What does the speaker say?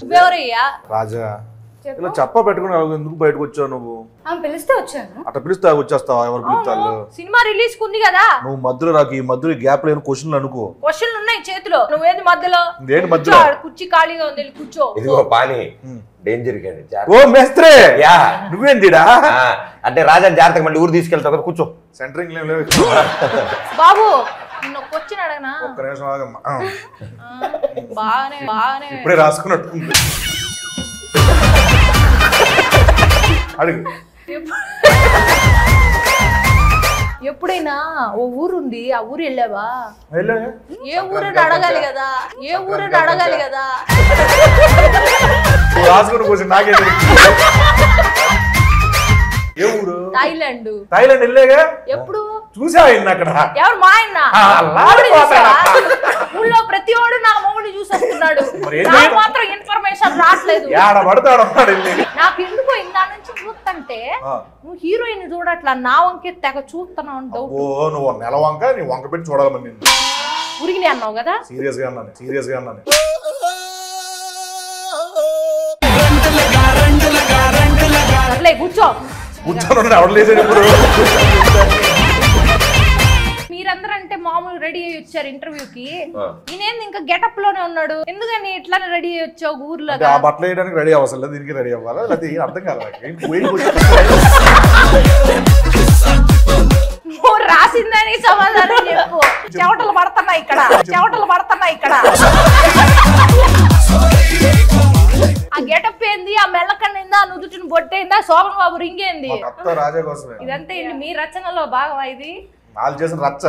నువ్వెవరయ్యా? రాజా ఇలా చెప్ప పెట్టుకుని ఎందుకు బయటకు వచ్చావు నువ్వు? పిలిస్తే వచ్చాను. అట్లా పిలిస్తే వచ్చేస్తావా? ఎవరు పిలుస్తారు? సినిమా రిలీజ్ కుంది కదా. నువ్వు మధ్యలో నాకు ఈ మధ్యలో గ్యాప్ లేని క్వశ్చన్లు అనుకో. క్వశ్చన్లు ఉన్నాయి చేతిలో, నువ్వేంది మధ్యలో? ఏంటి మధ్యలో? కుర్చీ ఖాళీగా ఉంది, కూర్చో. ఇదిగో పాని డేంజర్ గాని. ఓ మేస్త్రే, యా నువ్వేందిడా? అంటే రాజా జాగ్రత్తగా మళ్ళీ ఊరు తీసుకెళ్తావు కదా, కూర్చో. సెంటరింగ్ లేవు బాబు నిన్న క్వశ్చన్ అడగనా? ఒక్క నిమిషం ఆగమ్మా. బాగానే బాగానే ఇప్పుడే రాసుకున్నట్టు అడుగు. ఎప్పుడైనా ఓ ఊరుంది, ఆ ఊరు వెళ్ళావా? ఏ ఊరని అడగాలి కదా, ఏ ఊరని అడగాలి కదా. రాసుకున్న క్వశ్చన్ నాకే ఏ ఊరు? థాయిలాండ్. థాయిలాండ్ వెళ్ళాగా? ఎప్పుడు చూసావా అక్కడ? ఎవరు? మా ఆయన ఊళ్ళో ప్రతి వాడు నా మొగుడిని చూసి వస్తున్నాడు, నాకు మాత్రం ఇన్ఫర్మేషన్ రావట్లేదు. నాకు ఎందుకో ఇందా నుంచి చూస్తుంటే నువ్వు హీరోయిన్ చూడట్లా, నా వంకే తెగ చూస్తున్నావు అని డౌట్. ఓ నువ్వు నెల వంక నీ వంక పెట్టి చూడాలి నిన్ను. ఉరిగినే అన్నావు కదా? సీరియస్ గా అన్నాను, సీరియస్ గా అన్నాను. కూర్చో. కూర్చొని ఎవడలేసాడు ఇప్పుడు? మీరందరూ అంటే మామూలు రెడీ అయ్యి వచ్చారు ఇంటర్వ్యూకి, ఈయనేంది ఇంకా గెటప్ లోనే ఉన్నాడు, ఎందుకని ఇట్లానే రెడీ అయ్యి వచ్చావు ఊర్లో? ఆ బట్టలు వేయడానికి రెడీ అవసరం లేదు, దీనికి రెడీ అవ్వాలా? లేకపోతే ఏం అర్థం కాదు. రాసిందని సమాధానం చెప్పు. చెవటలు పడుతున్నాయి ఇక్కడ, చెవటలు పడుతున్నాయి ఇక్కడ. ఆ గెటప్ ఏంది, ఆ మెల్లకన్నిందా, నుదుటిని బొట్టేందా, శోభన్ బాబు రింగేంది? రాజా కోసమే ఇదంతా ఏంటి మీ రచనలో భాగమా? ఇది వాళ్ళు చేసిన రచ్చ.